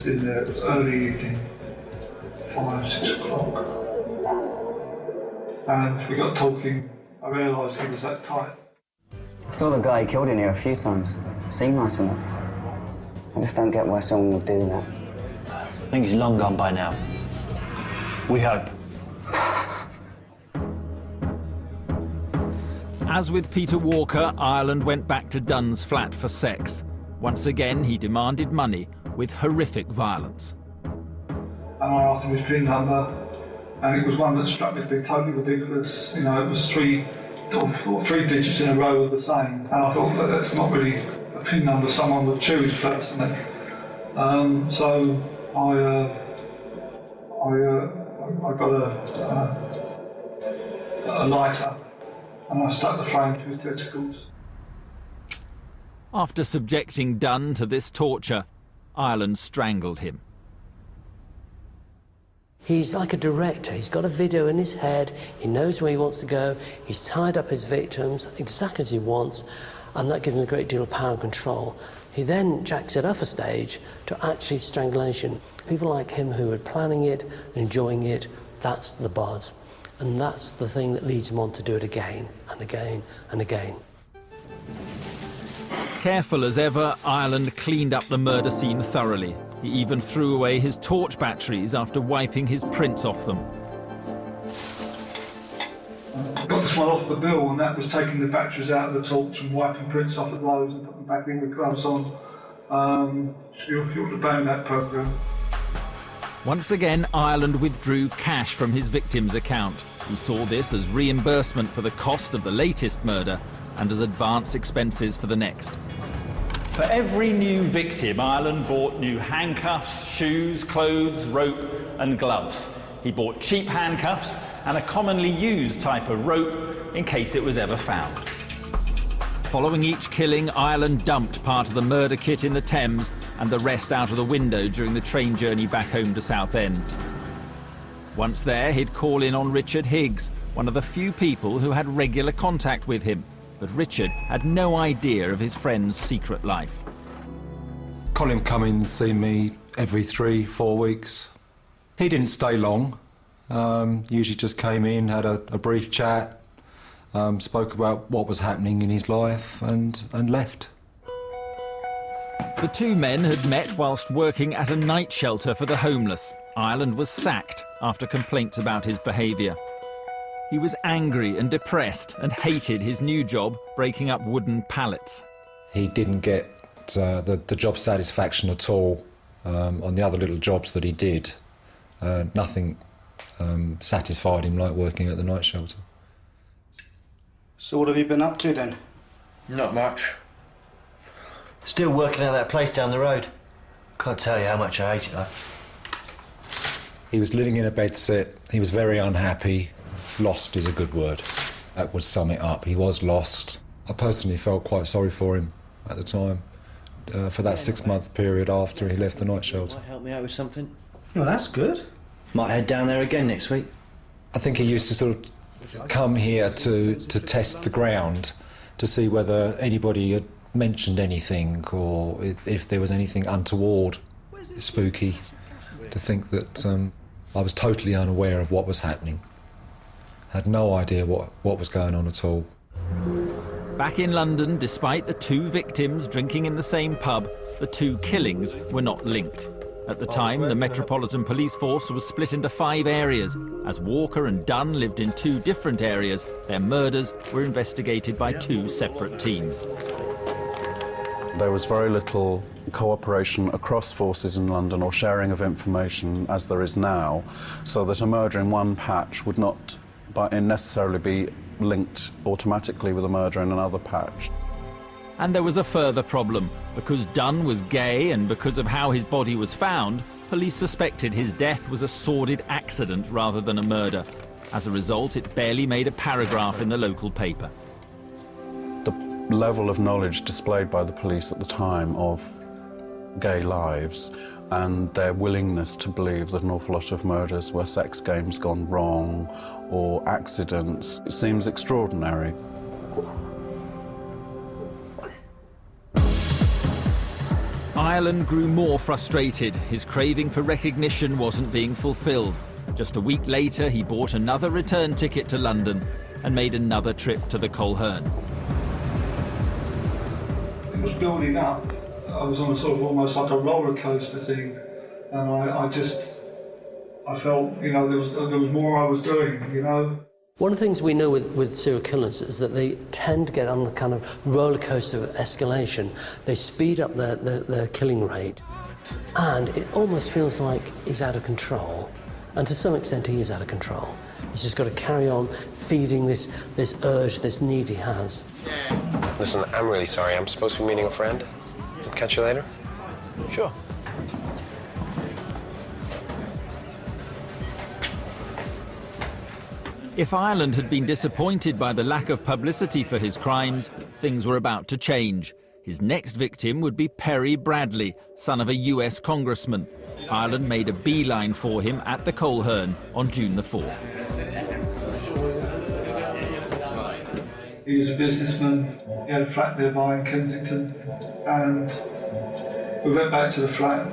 in there. It was early evening, 5, 6 o'clock. And we got talking. I realised he was that tight. I saw the guy killed in here a few times. Seen nice enough. I just don't get why someone would do that. I think he's long gone by now. We hope. As with Peter Walker, Ireland went back to Dunn's flat for sex. Once again, he demanded money with horrific violence. And I asked him his PIN number, and it was one that struck me as being totally ridiculous. You know, it was three digits in a row of the same. And I thought, well, that's not really a PIN number someone would choose personally. So I got a lighter, and I stuck the flame to his testicles. After subjecting Dunn to this torture, Ireland strangled him. He's like a director. He's got a video in his head. He knows where he wants to go. He's tied up his victims exactly as he wants, and that gives him a great deal of power and control. He then jacks it up a stage to actually strangulation. People like him who are planning it, enjoying it, that's the buzz. And that's the thing that leads him on to do it again and again and again. Careful as ever, Ireland cleaned up the murder scene thoroughly. He even threw away his torch batteries after wiping his prints off them. Got this one off the bill, and that was taking the batteries out of the torch and wiping prints off of those and putting them back in with gloves on. You ought to ban that programme. Once again, Ireland withdrew cash from his victim's account. He saw this as reimbursement for the cost of the latest murder and as advance expenses for the next. For every new victim, Ireland bought new handcuffs, shoes, clothes, rope and gloves. He bought cheap handcuffs and a commonly used type of rope in case it was ever found. Following each killing, Ireland dumped part of the murder kit in the Thames and the rest out of the window during the train journey back home to Southend. Once there, he'd call in on Richard Higgs, one of the few people who had regular contact with him. But Richard had no idea of his friend's secret life. Colin come in and see me every 3-4 weeks. He didn't stay long. Usually just came in, had a brief chat, spoke about what was happening in his life and left. The two men had met whilst working at a night shelter for the homeless. Ireland was sacked after complaints about his behaviour. He was angry and depressed and hated his new job breaking up wooden pallets. He didn't get the job satisfaction at all on the other little jobs that he did. Nothing satisfied him like working at the night shelter. So what have you been up to then? Not much. Still working at that place down the road. Can't tell you how much I hate it though. He was living in a bedsit. He was very unhappy. Lost is a good word. That would sum it up. He was lost. I personally felt quite sorry for him at the time, for that 6-month period after he left the night shelter. Might help me out with something. Well, that's good. Might head down there again next week. I think he used to sort of come here to test the ground, to see whether anybody had mentioned anything or if there was anything untoward, spooky, to think that I was totally unaware of what was happening. Had no idea what was going on at all. Back in London, despite the two victims drinking in the same pub, the two killings were not linked. At the time, the Metropolitan Police Force was split into 5 areas. As Walker and Dunn lived in 2 different areas, their murders were investigated by 2 separate teams. There was very little cooperation across forces in London or sharing of information as there is now, so that a murder in one patch would not necessarily be linked automatically with a murder in another patch. And there was a further problem. Because Dunn was gay and because of how his body was found, police suspected his death was a sordid accident rather than a murder. As a result, it barely made a paragraph in the local paper. The level of knowledge displayed by the police at the time of gay lives and their willingness to believe that an awful lot of murders were sex games gone wrong or accidents, it seems extraordinary. Ireland grew more frustrated. His craving for recognition wasn't being fulfilled. Just a week later, he bought another return ticket to London and made another trip to the Colhern. It was building up. I was on a sort of almost like a roller coaster thing, and I felt, you know, there was more I was doing, you know. One of the things we know with serial killers is that they tend to get on a kind of roller coaster of escalation. They speed up their killing rate, and it almost feels like he's out of control. And to some extent, he is out of control. He's just got to carry on feeding this urge, this need he has. Listen, I'm really sorry. I'm supposed to be meeting a friend. I'll catch you later. Sure. If Ireland had been disappointed by the lack of publicity for his crimes, things were about to change. His next victim would be Perry Bradley, son of a US congressman. Ireland made a beeline for him at the Colhern on June the 4th. He was a businessman. He had a flat nearby in Kensington, and we went back to the flat.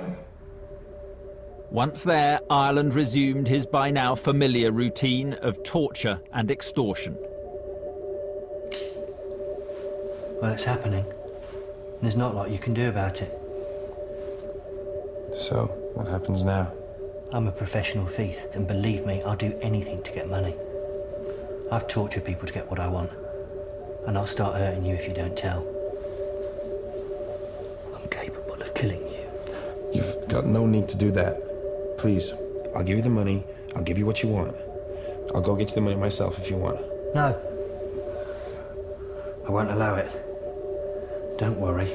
Once there, Ireland resumed his by now familiar routine of torture and extortion. Well, it's happening. There's not a lot you can do about it. So, what happens now? I'm a professional thief, and believe me, I'll do anything to get money. I've tortured people to get what I want, and I'll start hurting you if you don't tell. I'm capable of killing you. You've got no need to do that. Please, I'll give you the money. I'll give you what you want. I'll go get you the money myself if you want. No. I won't allow it. Don't worry.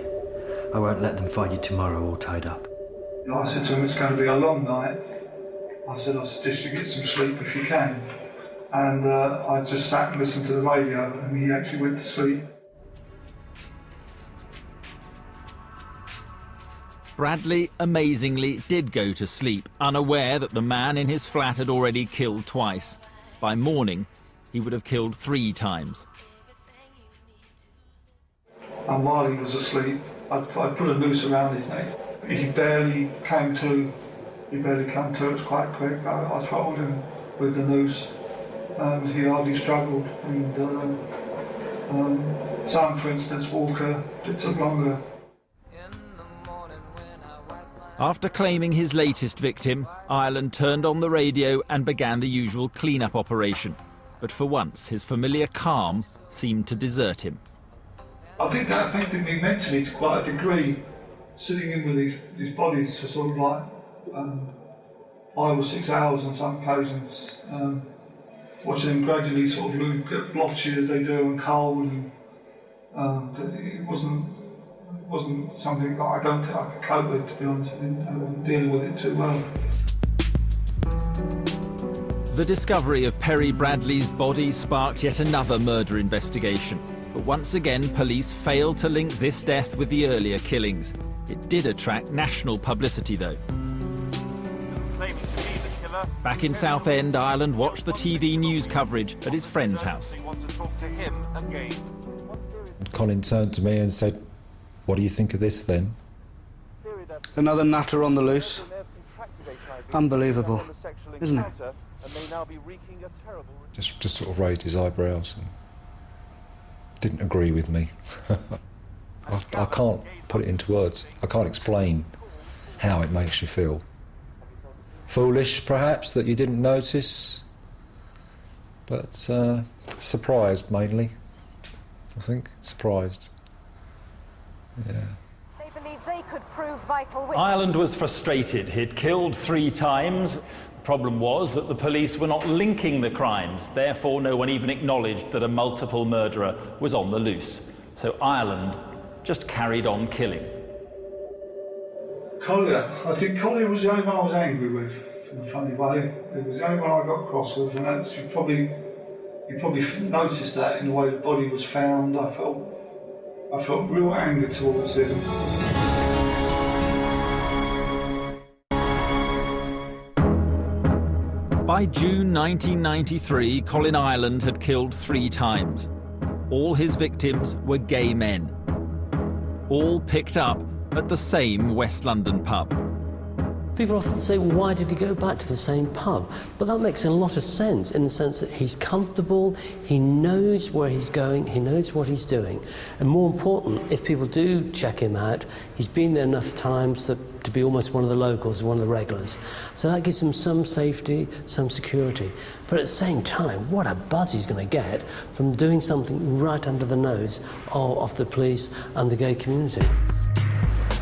I won't let them find you tomorrow all tied up. You know, I said to him, it's going to be a long night. I said, I suggest you get some sleep if you can. And I just sat and listened to the radio, and he actually went to sleep. Bradley, amazingly, did go to sleep, unaware that the man in his flat had already killed twice. By morning, he would have killed 3 times. And while he was asleep, I put a noose around his neck. He barely came to. It was quite quick. I throttled him with the noose, and he hardly struggled. And some, for instance, Walker, it took longer. After claiming his latest victim, Ireland turned on the radio and began the usual clean-up operation. But for once, his familiar calm seemed to desert him. I think that affected me mentally to quite a degree, sitting in with these bodies for sort of like 5 or 6 hours on some occasions, watching them gradually sort of get blotchy as they do and cold, and it wasn't something that I don't think I could cope with, to be honest. I wasn't dealing with it too well. The discovery of Perry Bradley's body sparked yet another murder investigation. But once again, police failed to link this death with the earlier killings. It did attract national publicity, though. Back in Southend, Ireland watched the TV news coverage at his friend's house. Colin turned to me and said, "What do you think of this, then?" Another natter on the loose. Unbelievable, isn't it? Just sort of raised his eyebrows and didn't agree with me. I can't put it into words. I can't explain how it makes you feel. Foolish, perhaps, that you didn't notice, but surprised mainly, I think. Surprised. Yeah. They believe they could prove vital witness. Ireland was frustrated. He'd killed 3 times. The problem was that the police were not linking the crimes. Therefore, no one even acknowledged that a multiple murderer was on the loose. So Ireland just carried on killing. Collier, I think Collier was the only one I was angry with, in a funny way. It was the only one I got cross with, and that's, you probably noticed that in the way the body was found. I felt real anger towards him. By June 1993, Colin Ireland had killed 3 times. All his victims were gay men. All picked up at the same West London pub. People often say, well, why did he go back to the same pub? But that makes a lot of sense, in the sense that he's comfortable, he knows where he's going, he knows what he's doing. And more important, if people do check him out, he's been there enough times to be almost one of the locals, one of the regulars. So that gives him some safety, some security. But at the same time, what a buzz he's going to get from doing something right under the nose of the police and the gay community.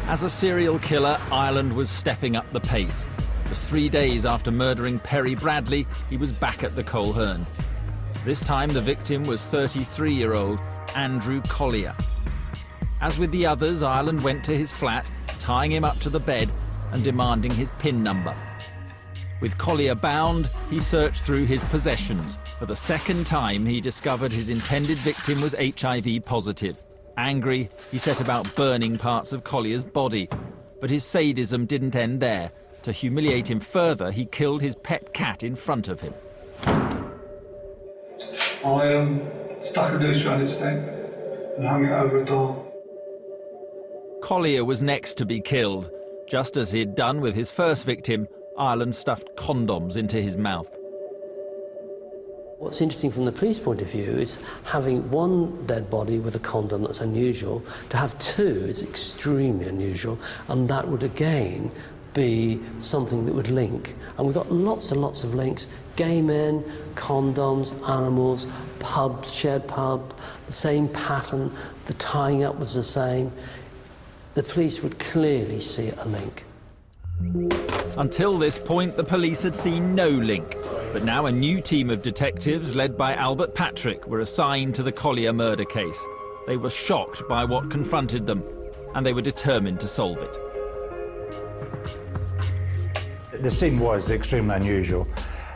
As a serial killer, Ireland was stepping up the pace. Just 3 days after murdering Perry Bradley, he was back at the Coleherne. This time the victim was 33-year-old Andrew Collier. As with the others, Ireland went to his flat, tying him up to the bed and demanding his PIN number. With Collier bound, he searched through his possessions. For the second time, he discovered his intended victim was HIV positive. Angry, he set about burning parts of Collier's body. But his sadism didn't end there. To humiliate him further, he killed his pet cat in front of him. I stuck a noose around its neck and hung it over a door. Collier was next to be killed. Just as he'd done with his first victim, Ireland stuffed condoms into his mouth. What's interesting from the police point of view is having one dead body with a condom that's unusual. To have two is extremely unusual, and that would again be something that would link. And we've got lots and lots of links. Gay men, condoms, animals, pubs, shared pubs, the same pattern, the tying up was the same. The police would clearly see a link. Until this point, the police had seen no link. But now a new team of detectives, led by Albert Patrick, were assigned to the Collier murder case. They were shocked by what confronted them, and they were determined to solve it. The scene was extremely unusual.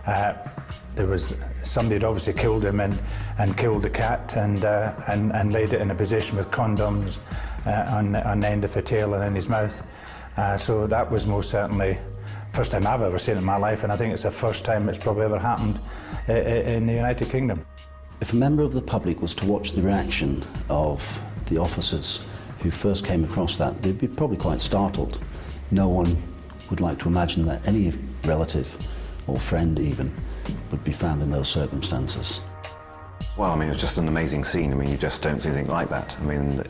There was somebody had obviously killed him and killed the cat and laid it in a position with condoms on the end of the tail and in his mouth. So that was most certainly first time I've ever seen it in my life, and I think it's the first time it's probably ever happened in the United Kingdom. If a member of the public was to watch the reaction of the officers who first came across that, they'd be probably quite startled. No one would like to imagine that any relative or friend even would be found in those circumstances. Well, I mean, it was just an amazing scene. I mean, you just don't see anything like that. I mean,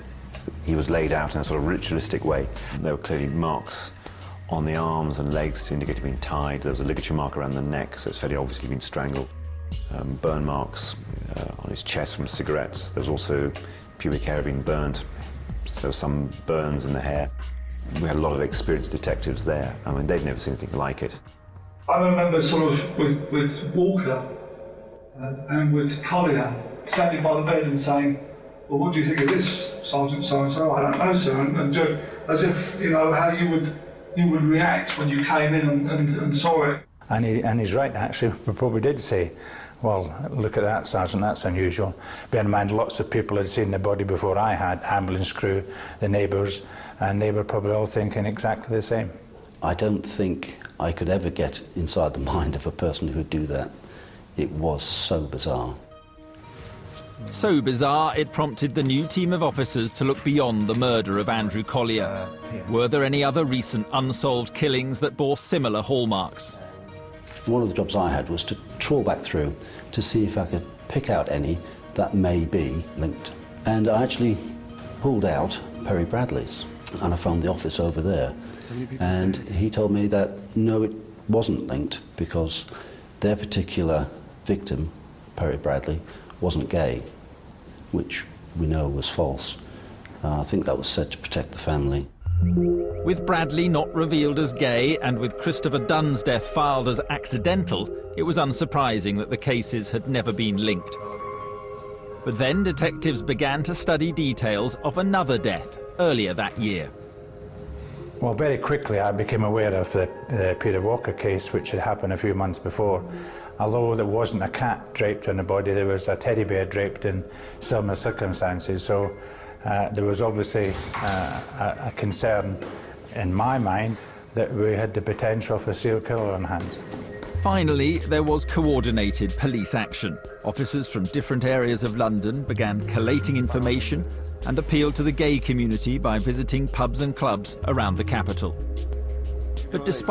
he was laid out in a sort of ritualistic way. There were clearly marks on the arms and legs to indicate he'd been tied. There was a ligature mark around the neck, so it's fairly obviously been strangled. Burn marks on his chest from cigarettes. There was also pubic hair being burnt, so some burns in the hair. We had a lot of experienced detectives there. I mean, they'd never seen anything like it. I remember sort of with Walker and with Collier standing by the bed and saying, well, what do you think of this, Sergeant so-and-so? I don't know, sir. And as if, you know, how you would react when you came in and saw it. And he's right, actually. We probably did say, well, look at that, Sergeant, that's unusual. Bear in mind, lots of people had seen the body before I had, ambulance crew, the neighbours, and they were probably all thinking exactly the same. I don't think I could ever get inside the mind of a person who would do that. It was so bizarre. So bizarre, it prompted the new team of officers to look beyond the murder of Andrew Collier. Were there any other recent unsolved killings that bore similar hallmarks? One of the jobs I had was to trawl back through to see if I could pick out any that may be linked. And I actually pulled out Perry Bradley's, and I found the office over there. And he told me that no, it wasn't linked because their particular victim, Perry Bradley, wasn't gay, which we know was false. I think that was said to protect the family. With Bradley not revealed as gay and with Christopher Dunn's death filed as accidental, it was unsurprising that the cases had never been linked. But then detectives began to study details of another death earlier that year. Well, very quickly I became aware of the Peter Walker case, which had happened a few months before. Although there wasn't a cat draped on the body, there was a teddy bear draped in similar circumstances. So there was obviously a concern in my mind that we had the potential for a serial killer on hands. Finally, there was coordinated police action. Officers from different areas of London began collating information and appealed to the gay community by visiting pubs and clubs around the capital. But despite